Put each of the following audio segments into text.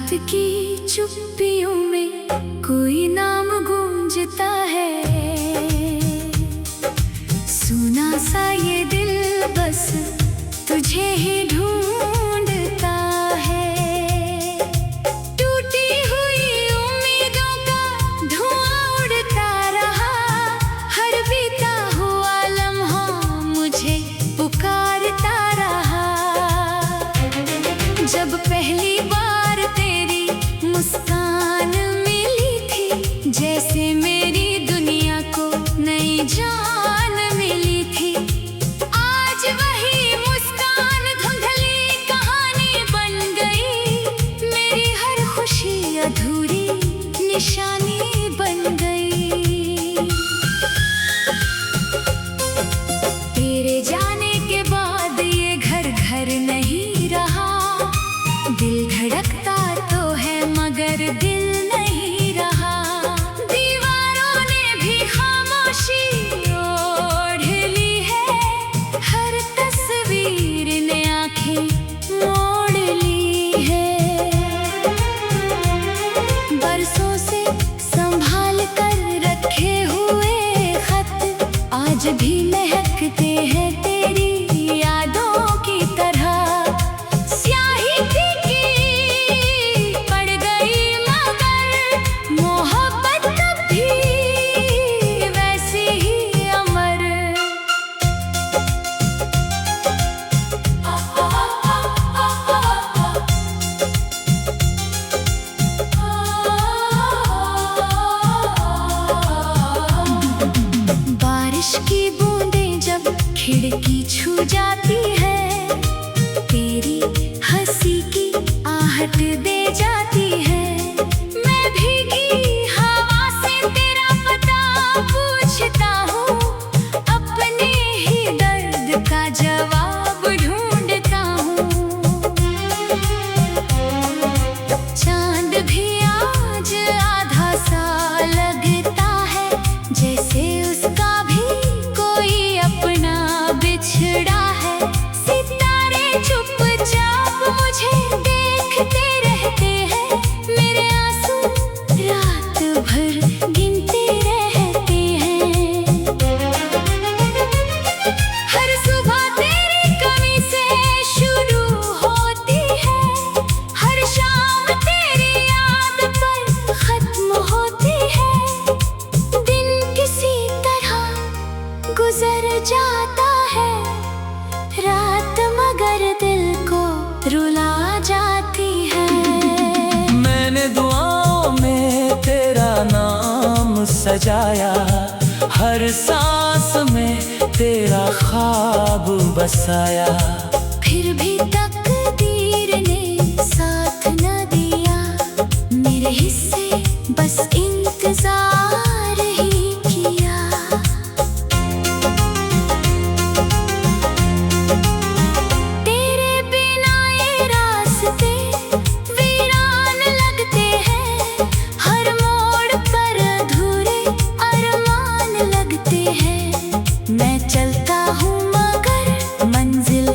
रात की चुप्पियों में कोई नाम गूंजता है। सुना सा ये दिल बस तुझे ही ढूंढता है। टूटी हुई उम्मीदों का धुआं उड़ता रहा, हर बीता हुआ लम्हा मुझे पुकारता रहा। जब पहली बार तेरी मुस्कान मिली थी, जैसे मेरी दुनिया को नई जान मिली थी। आज वही मुस्कान धुंधली कहानी बन गई, मेरी हर खुशी अधूरी निशानी बन गई। तेरे जाने के बाद ये घर घर नहीं रहा, दिल धड़कता तो है मगर दिल नहीं रहा। दीवारों ने भी खामोशी ओढ़ ली है, हर तस्वीर ने आंखें मोड़ ली है। बरसों से संभाल कर रखे हुए खत आज भी महकते हैं तेरी यादों की तरह। बारिश की बूंदें जब खिड़की छू जाती है, तेरी हंसी की आहट दे जाती है। मैं भीगी हवा से तेरा पता पूछता हूँ, अपने ही दर्द का जवाब ढूंढता हूँ। चांद भी आज आधा सा लगता है, जैसे उसका भी कोई अपना बिछड़ा है। सितारे चुपचाप मुझे देखते रहते हैं, मेरे आंसू रात भर गिनते रहते हैं। हर सुबह तेरी कमी से शुरू होती है, हर शाम तेरी याद पर खत्म होती है। दिन किसी तरह गुजर जाता है, रात मगर दिल को रुला जाती है। मैंने दुआओं में तेरा नाम सजाया, हर सांस में तेरा ख्वाब बसाया। फिर भी तकदीर ने साथ न दिया, मेरे हिस्से बस इंतजार ही किया। तेरे बिना ये रास्ते वीरान लगते हैं, हर मोड़ पर अधूरे अरमान लगते हैं। मैं चलता हूँ मगर मंजिल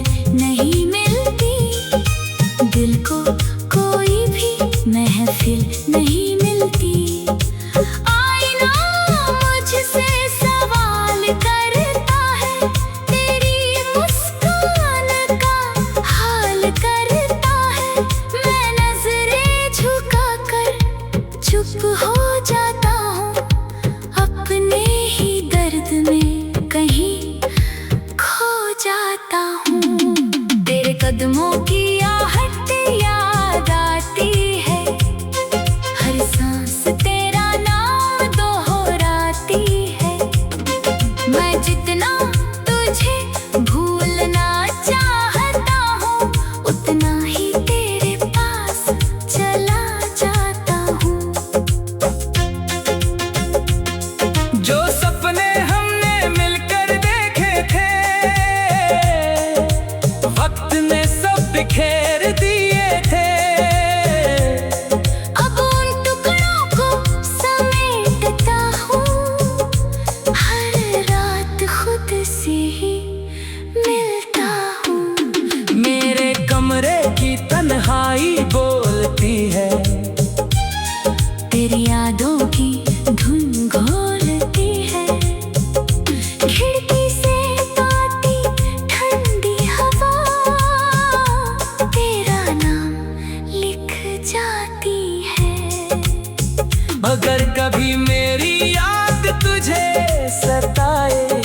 अगर कभी मेरी याद तुझे सताए,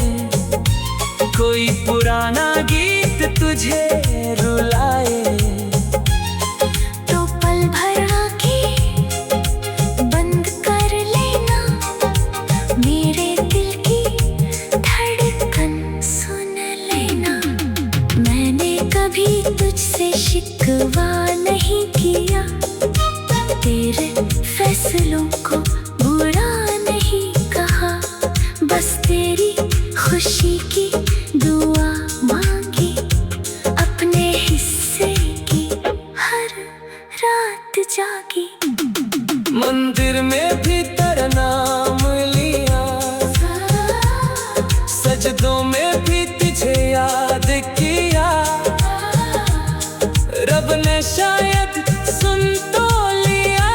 कोई पुराना गीत तुझे रुलाए, तो पल भर आँखें बंद कर लेना, मेरे दिल की धड़कन सुन लेना। मैंने कभी तुझसे शिकवा नहीं किया, तेरे फैसलों को बुरा नहीं कहा, बस तेरी खुशी की दुआ मांगी, अपने हिस्से की हर रात जागी। मंदिर में भी तेरा नाम लिया, सजदों में भी तुझे याद किया, रब ने शायद सुन तो लिया,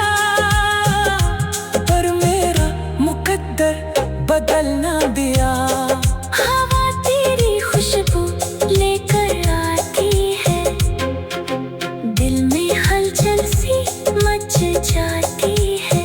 पर मेरा मुकद्दर बदल ना दिया। हवा तेरी खुशबू लेकर आती है, दिल में हलचल सी मच जाती है।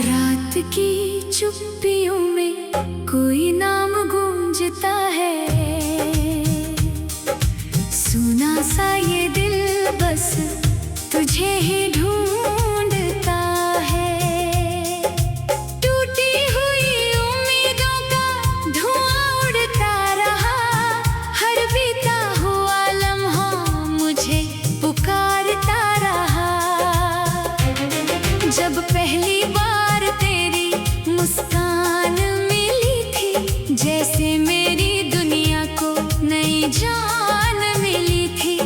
रात की चुप्पियों में कोई नाम गूंजता है, सुना सा ये दिल बस तुझे ही ढूंढता है। टूटी हुई उम्मीदों का धुआं उड़ता रहा, हर बीता हुआ लम्हा मुझे पुकारता रहा। जब पहली बार तेरी मुस्कान मिली थी, जैसे मेरी दुनिया को नई जान मिली थी।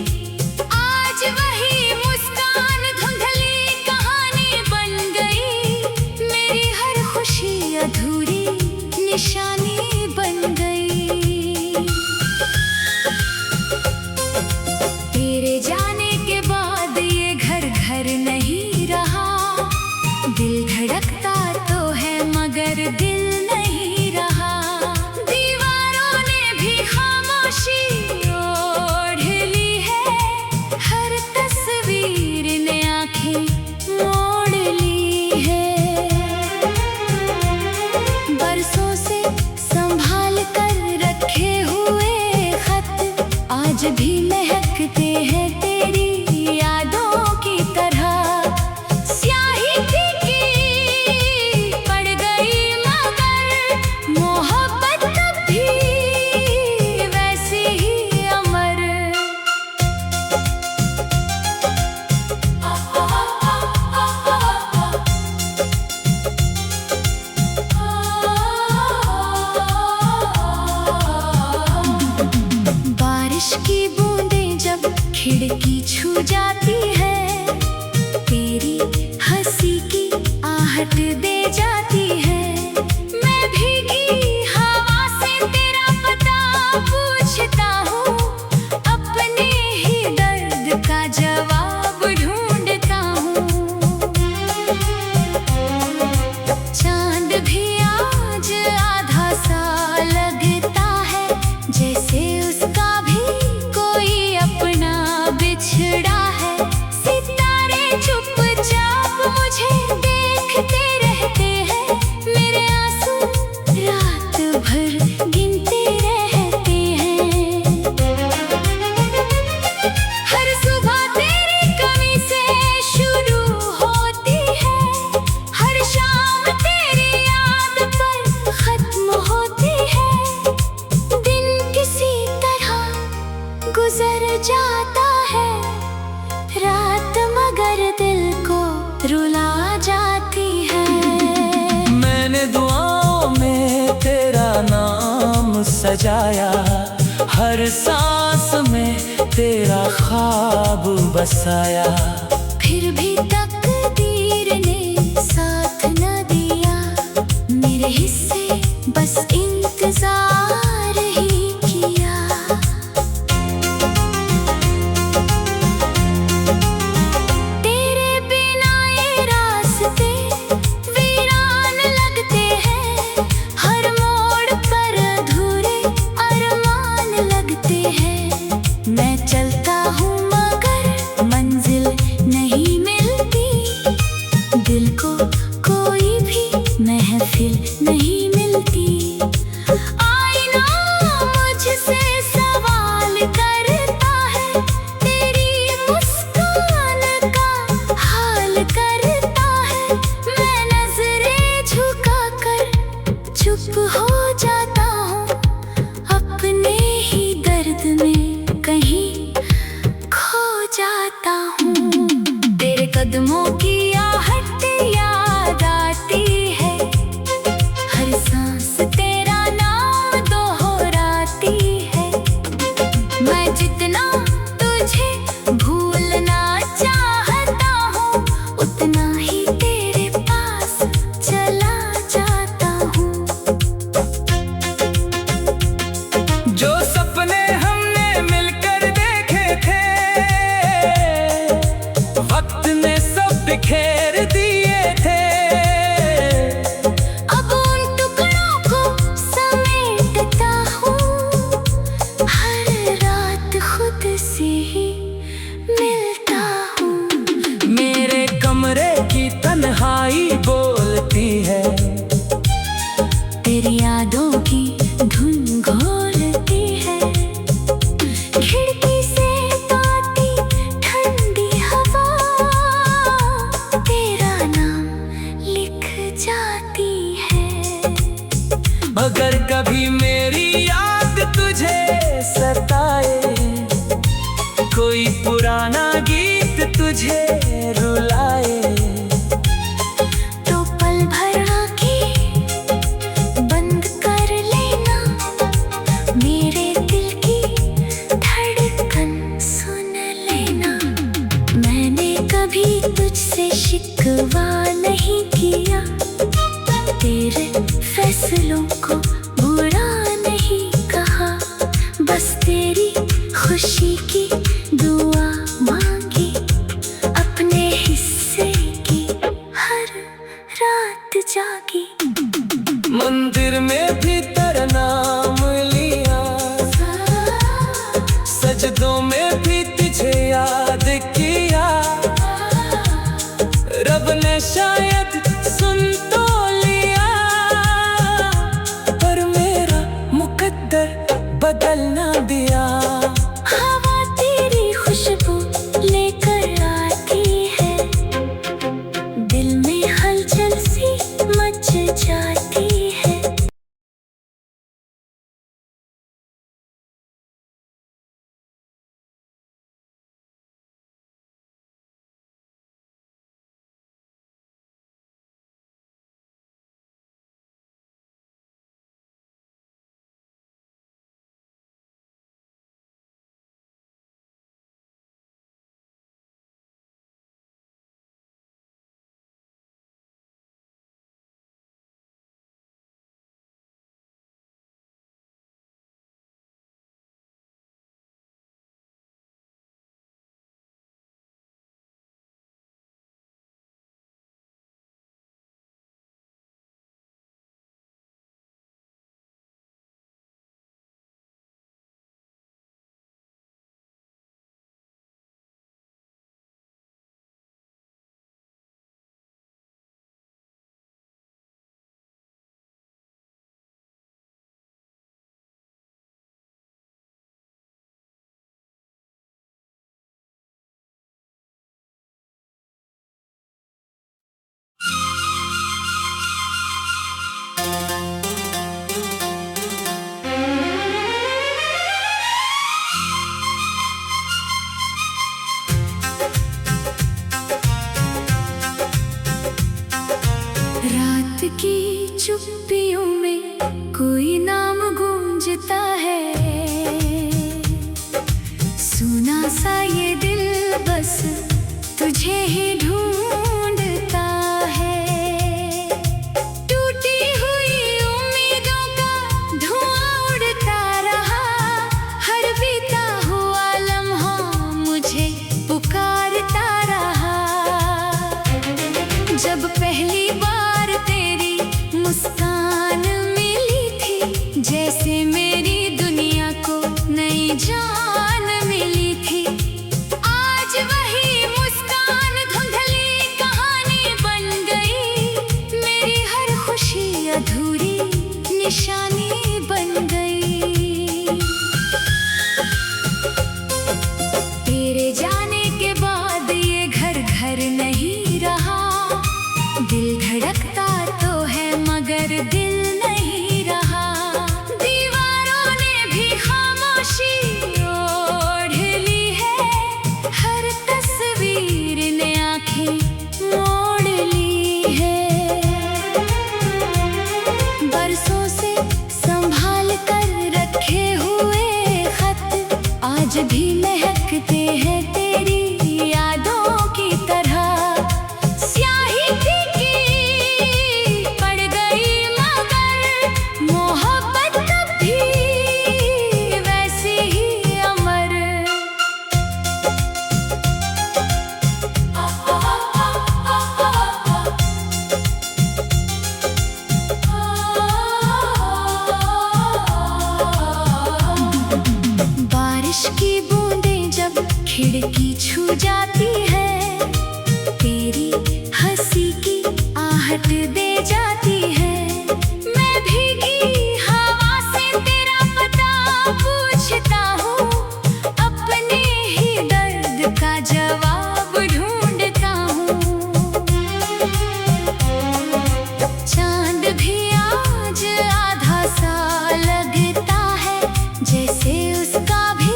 आज वही मुस्कान धुंधली कहानी बन गई, मेरी हर खुशी अधूरी निशानी बन गई। तेरे जाने के बाद ये घर घर नहीं रहा, दिल धड़कता तो है मगर दिल नहीं रहा। दीवारों ने भी खामोशी ओढ़ ली है, हर तस्वीर ने आंखें मोड़ ली है। बरसों से संभाल कर रखे हुए खत आज भी महकते हैं तेरी यादों की तरह। बारिश की बूंदें जब खिड़की छू जाती है, तेरी हंसी की आहट दे जाती है। मैं भीगी हवा से तेरा पता पूछता हूँ, अपने ही दर्द का जवाब ढूंढता हूँ। चांद भी आज आधा जाती है। मैंने दुआओं में तेरा नाम सजाया, हर सांस में तेरा ख्वाब बसाया। फिर भी तकदीर ने साथ न दिया, मेरे हिस्से बस इंतजार ही किया। तेरे बिना ये रास्ते वीरान लगते हैं, हर मोड़ पर अधूरे अरमान लगते हैं। मैं चलता हूँ मगर मंजिल नहीं मिलती, दिल को कोई भी महफिल नहीं मिलती। आईना मुझसे सवाल करता है, तेरी मुस्कान का हाल करता है। मैं नजरें झुकाकर चुप हो जाता हूँ, अपने ही दर्द में कहीं खो जाता हूँ। तेरे कदमों की आहट याद आती है, हर सांस तेरा नाम दोहराती है। मैं जितना तुझे भूलना चाहता हूँ, उतना ही तेरे पास चला जाता हूँ। जो सपने हमने मिलकर देखे थे, वक्त ने सब बिखेर दिए थे। अब उन टुकड़ों को समेटता हूँ, हर रात खुद से ही मिलता हूँ। मेरे कमरे की तन्हाई बोलती है, तेरी यादों की धुन घोलती है। खिड़की से तो आती ठंडी हवा, तेरा नाम लिख जाती है। अगर कभी मेरी याद तुझे सताए, कोई पुराना गीत तुझे रुलाए, तो पल भर आँखें बंद कर लेना, मेरे दिल की धड़कन सुन लेना। मैंने कभी तुझसे शिकवा नहीं किया, तेरे फैसलों को बुरा नहीं कहा। बस तेरी खुशी की दुआ मांगी, अपने हिस्से की हर रात जागी। मंदिर में भी तेरा नाम लिया, सजदों में भी तुझे याद किया। रब ने शायद सुन तो लिया, पर मेरा मुकद्दर बदल ना दिया। हवा तेरी खुशबू लेकर आती है, दिल में हलचल सी मच जाती की चुप्पियों में कोई नाम गूंजता है। सुना सा ये दिल बस तुझे ही ढूंढता है। टूटी हुई उम्मीदों का धुआं उड़ता रहा, हर बीता हुआ लम्हा मुझे पुकारता रहा। जब पहली बार तेरी मुस्कान मिली थी, जैसे मेरी दुनिया को नई जान मिली थी। आज वही मुस्कान धुंधली कहानी बन गई, मेरी हर खुशी अधूरी निशानी बन गई। तेरे जाने के बाद ये घर घर नहीं रहा, दिल धड़कता तो है मगर दिल नहीं रहा। दीवारों ने भी खामोशी ओढ़ ली है, हर तस्वीर ने आंखें मोड़ ली है। बरसों से संभाल कर रखे हुए खत आज भी महकते हैं तेरी यादों की तरह। स्याही फीकी पड़ गई मगर मोहब्बत कभी वैसी ही अमर। बारिश की बूंदें जब खिड़की छू जाती है, तेरी हंसी की आहट दे जाती है। मैं भीगी हवा से तेरा पता पूछता हूँ, अपने ही दर्द का जवाब ढूंढता हूँ। चांद भी आज आधा सा लगता है, जैसे उसका भी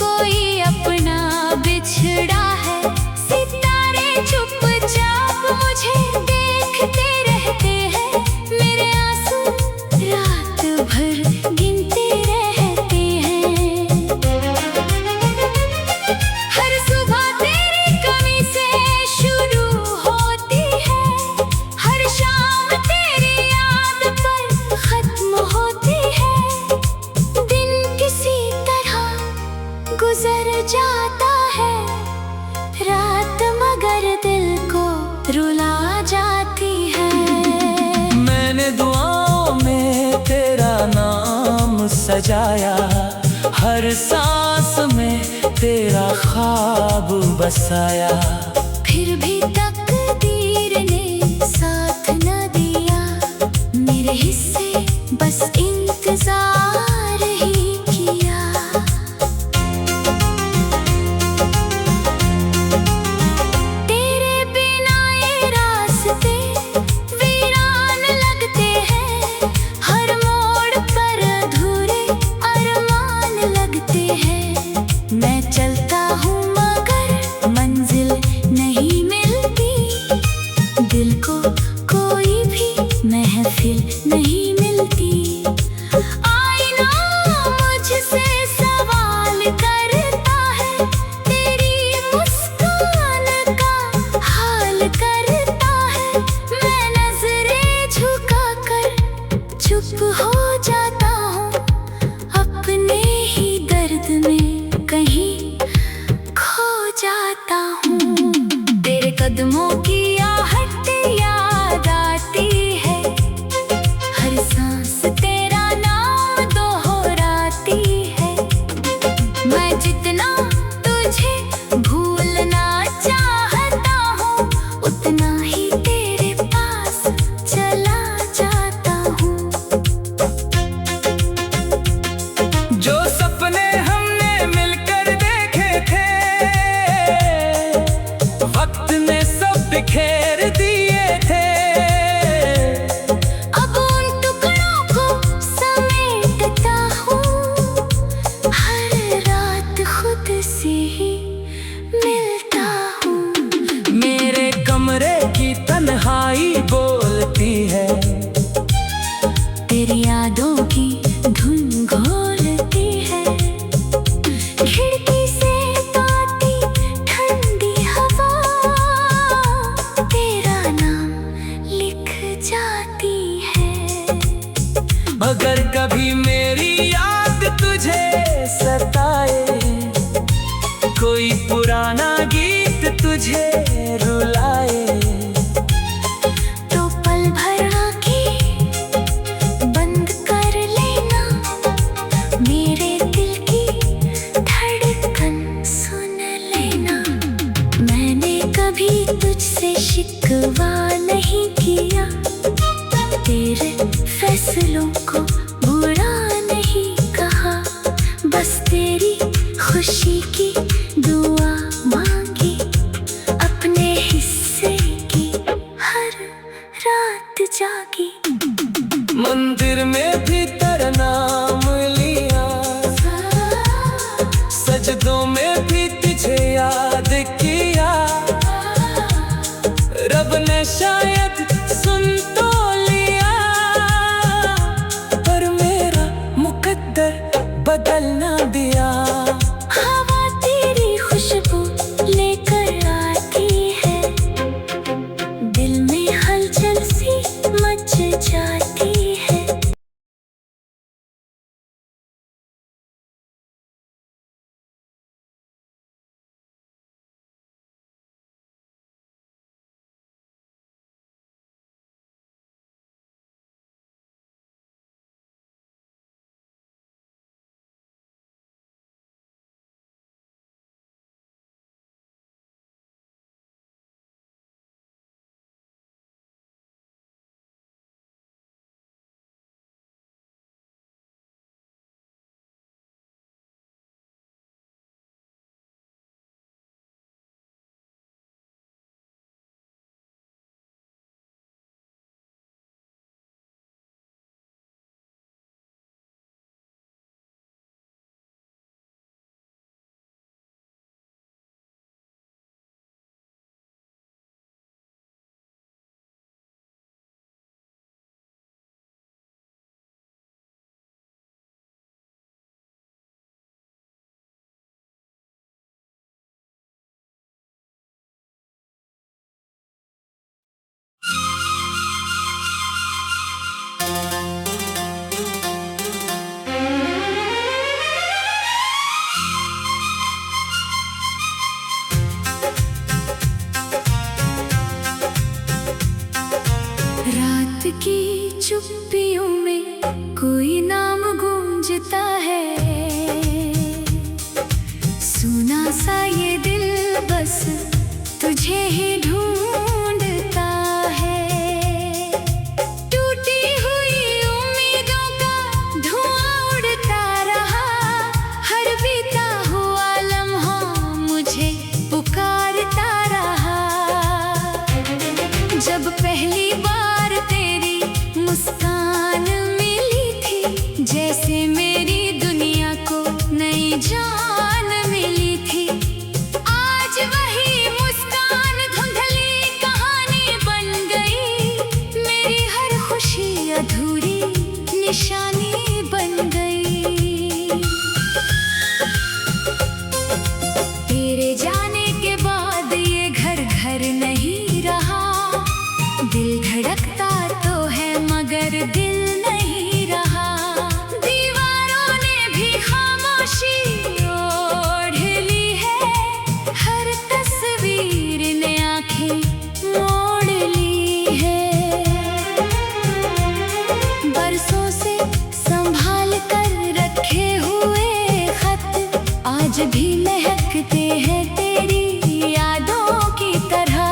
कोई अपना बिछड़ा है। सितारे चुपचाप मुझे देखते रहते हैं, मेरे आंसू रात भर गिनते रहते हैं। हर सुबह तेरी कमी से शुरू होती है, हर शाम तेरी याद पर खत्म होती है। दिन किसी तरह गुजर जाता है, रात मगर दिल को रुला जाती है। मैंने दुआओं में तेरा नाम सजाया, हर सांस में तेरा ख्वाब बसाया। फिर भी तकदीर ने साथ न दिया, मेरे हिस्से बस इंतजार ही किया। तेरे बिना ये रास्ते वीरान लगते हैं, हर मोड़ पर अधूरे अरमान लगते हैं। मैं चलता हूँ मगर मंजिल अगर कभी मेरी याद तुझे सताए, कोई पुराना गीत तुझे रुलाए, तो पल भर आँखें बंद कर लेना, मेरे दिल की धड़कन सुन लेना। मैंने कभी तुझसे शिकवा नहीं किया, तेरे फैसलों को बुरा नहीं कहा, बस तेरी खुशी की दुआ मांगी, अपने हिस्से की हर रात जागी। मंदिर में भी तेरा नाम लिया, सजदों में भी तुझे याद किया, रब ने शायद सुन तो लिया, पर मेरा मुकद्दर बदल ना दिया। हवा तेरी खुशबू लेकर आती है, दिल में हलचल सी मच जाती है। रात की चुप्पियों में कोई नाम गूंजता है, सुना सा ये दिल बस तुझे ही ढूंढता है। टूटी हुई उम्मीदों का धुआं उड़ता रहा, हर बीता हुआ लम्हा मुझे पुकारता रहा। जब पहली बार तेरी मुस्कान मिली थी, जैसे मेरी दुनिया को नई जान मिली थी। आज वही मुस्कान धुंधली कहानी बन गई, मेरी हर खुशी अधूरी निशानी बन गई। तेरे जाने के बाद ये घर घर नहीं रहा, दिल धड़कता तो है मगर दिल नहीं रहा। दीवारों ने भी खामोशी ओढ़ ली है, हर तस्वीर ने आंखें मोड़ ली है। बरसों से संभाल कर रखे हुए खत आज भी महकते हैं तेरी यादों की तरह।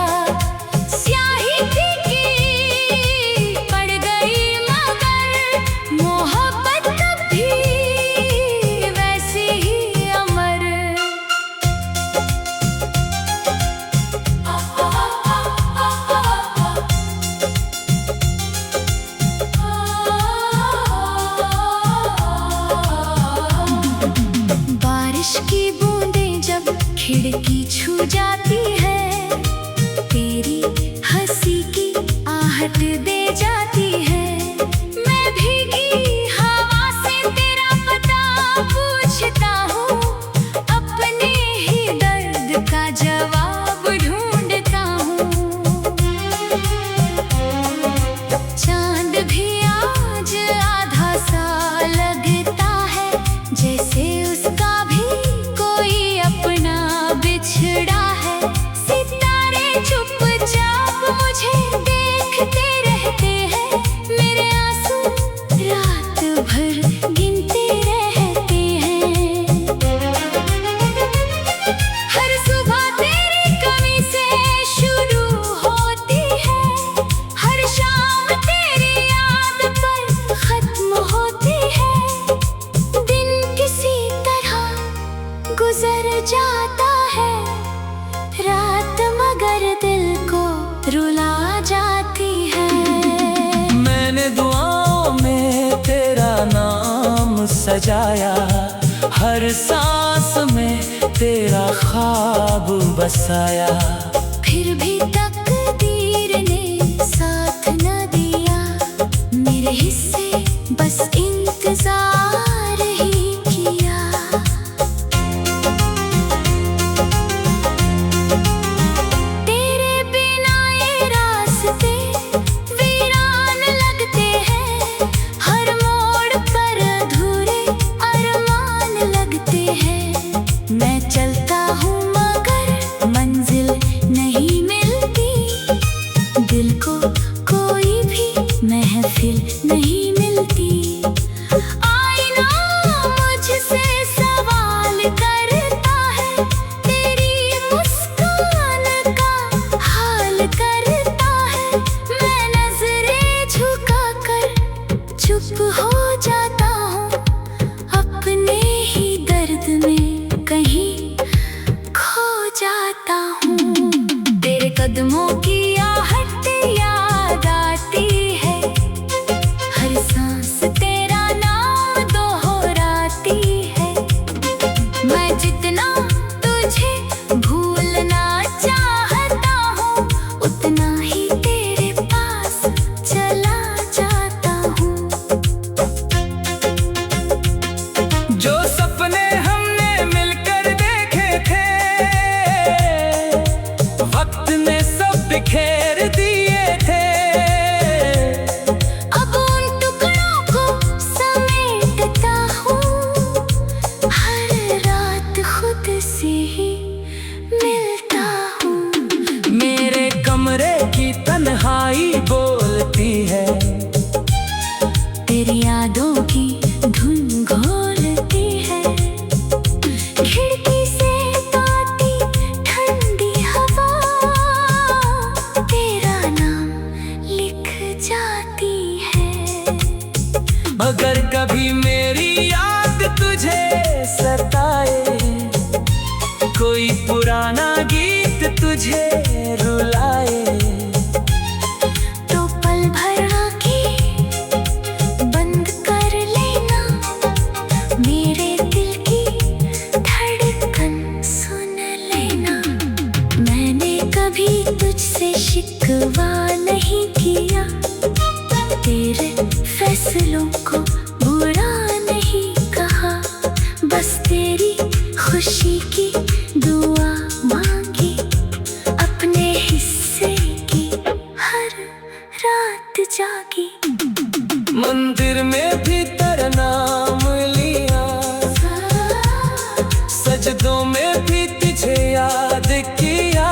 की बूंदें जब खिड़की छू जाती है, तेरी हंसी की आहट दे जाती है। मैं भीगी हवा से तेरा पता पूछता हूँ, अपने ही दर्द का जवाब ढूंढता हूँ। चांद भी आज आधा सजाया, हर सांस में तेरा ख्वाब बसाया। फिर भी तकदीर ने साथ न दिया, मेरे हिस्से बस इंतजार ही किया। तेरे बिना ये रास्ते वीरान लगते हैं, हर मोड़ पर अधूरे अरमान लगते हैं। मैं चलता हूँ मगर मंजिल नहीं मिलती, दिल को कोई भी महफिल नहीं मिलती। आईना मुझसे सवाल करता है, तेरी मुस्कान का हाल करता है। मैं नजरें झुका कर चुप हो जाता हूँ, अपने ही दर्द में कहीं खो जाता हूँ। तेरे कदमों की आहट याद आती है, हर सांस तेरा नाम दोहराती है। मैं जितना तुझे भूलना चाहता हूँ, उतना ही तेरे पास चला जाता हूँ। जो सपने हमने मिलकर देखे थे, वक्त ने सब बिखेर दिए थे। अब उन टुकड़ों को समेटता हूँ, हर रात खुद से ही मिलता हूँ। मेरे कमरे की तन्हाई बोलती है, तेरी यादों की धुन घोलती है। खिड़की से आती ठंडी हवा, तेरा नाम लिख जाती है। अगर कभी मेरी याद तुझे सताए, कोई पुराना गीत तुझे रुलाए, तो पल भर आँखें बंद कर लेना, मेरे दिल की धड़कन सुन लेना। मैंने कभी तुझसे शिकवा नहीं किया, तेरे फैसलों को बुरा नहीं कहा। बस तेरी खुशी की दुआ मांगी, अपने हिस्से की हर रात जागी। मंदिर में भी तेरा नाम लिया, सजदों में भी तुझे याद किया।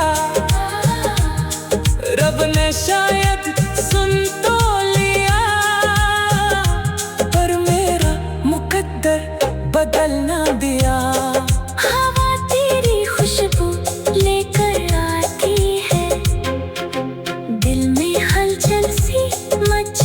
रब ने शायद सुन तो लिया, पर मेरा मुकद्दर बदल ना दिया। हवा तेरी खुशबू लेकर आती है, दिल में हलचल सी मच